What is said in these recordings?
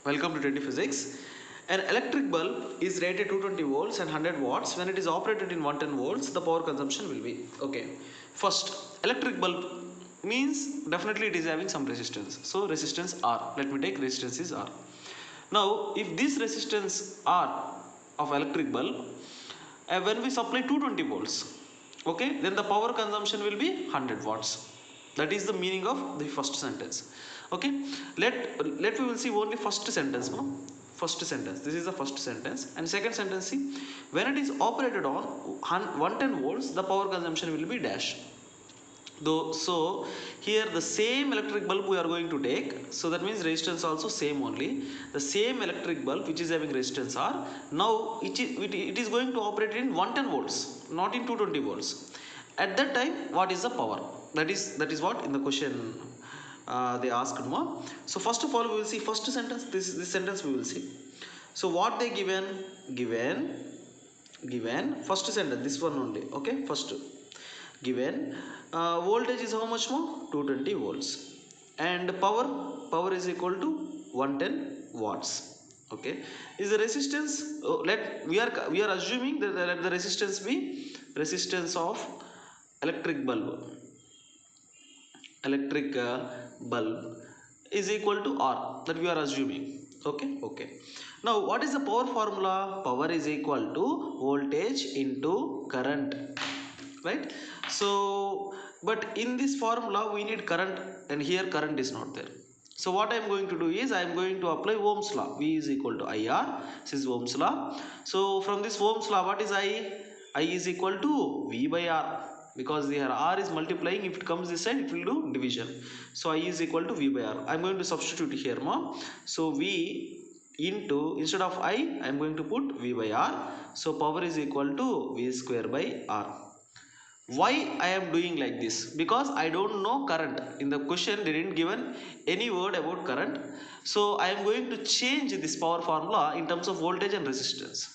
Welcome to 20 Physics. An electric bulb is rated 220 volts and 100 watts. When it is operated in 110 volts, the power consumption will be okay. First, electric bulb means definitely it is having some resistance. So resistance R. Let me take resistance is R. Now, if this resistance R of electric bulb, when we supply 220 volts, okay, then the power consumption will be 100 watts. That is the meaning of the first sentence. Okay, let we will see only first sentence. No, first sentence. This is the first sentence, and second sentence. See, when it is operated on 110 volts, the power consumption will be dash. Though, so here the same electric bulb we are going to take, so that means resistance also same only. The same electric bulb which is having resistance R, now it is going to operate in 110 volts, not in 220 volts. At that time, what is the power? That is what in the question they asked more. So first of all, we will see first sentence. This sentence we will see. So what they given first sentence, this one only. Okay, first given voltage is how much more? 220 volts, and power is equal to 110 watts. Okay, is the resistance? We are assuming that let the resistance be resistance of electric bulb is equal to R, that we are assuming. Okay. Now what is the power formula? Power is equal to voltage into current, right? So but in this formula we need current, and here current is not there. So what I am going to do is I am going to apply Ohm's law. V is equal to IR. This is Ohm's law. So from this Ohm's law, what is I? I is equal to V by R, because here R is multiplying. If it comes this side, it will do division. So I is equal to V by R. I am going to substitute here more. So V into, instead of I am going to put V by R. So power is equal to V square by R. Why I am doing like this? Because I don't know current. In the question they didn't given any word about current. So I am going to change this power formula in terms of voltage and resistance.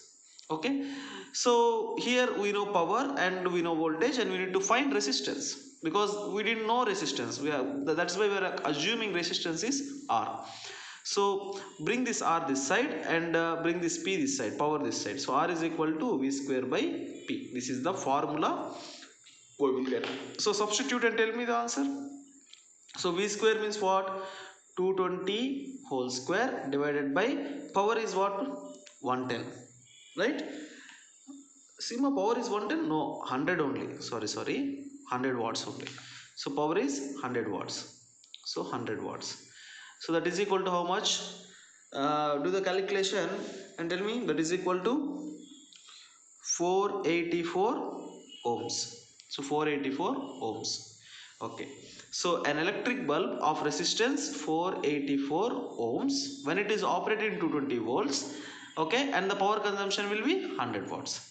Okay. So here we know power and we know voltage, and we need to find resistance, because we didn't know resistance. That's why we are assuming resistance is R. So bring this R this side, and bring this P this side, power this side. So R is equal to V square by P. This is the formula we will get. So substitute and tell me the answer. So V square means what? 220 whole square divided by power is what? 110, right? Sigma power is 110? No, 100 only. Sorry, 100 watts only. So power is 100 watts. So 100 watts. So that is equal to how much? Do the calculation and tell me. That is equal to 484 ohms. So 484 ohms. Okay. So an electric bulb of resistance 484 ohms, when it is operated in 220 volts, okay, and the power consumption will be 100 watts.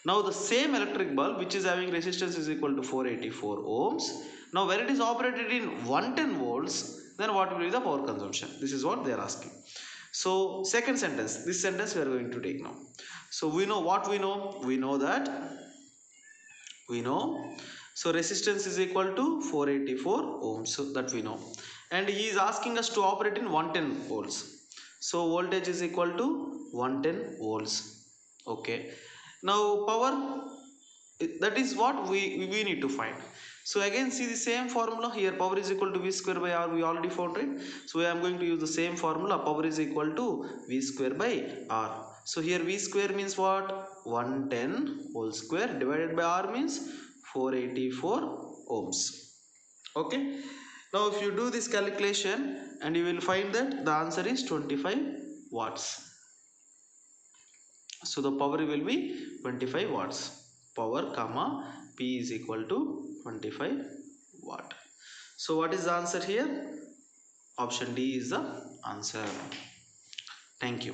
Now the same electric bulb which is having resistance is equal to 484 ohms. Now when it is operated in 110 volts, then what will be the power consumption? This is what they are asking. So second sentence, this sentence we are going to take now. So we know what we know. We know that so resistance is equal to 484 ohms, so that we know, and he is asking us to operate in 110 volts. So voltage is equal to 110 volts. Okay. Now power, that is what we need to find. So again see the same formula here. Power is equal to V square by R. We already found, right? So I am going to use the same formula. Power is equal to V square by R. So here V square means what? 110 whole square divided by R means 484 ohms. Okay. Now if you do this calculation, and you will find that the answer is 25 watts. So the power will be 25 watts. Power comma P is equal to 25 watt. So what is the answer here? Option D is the answer. Thank you.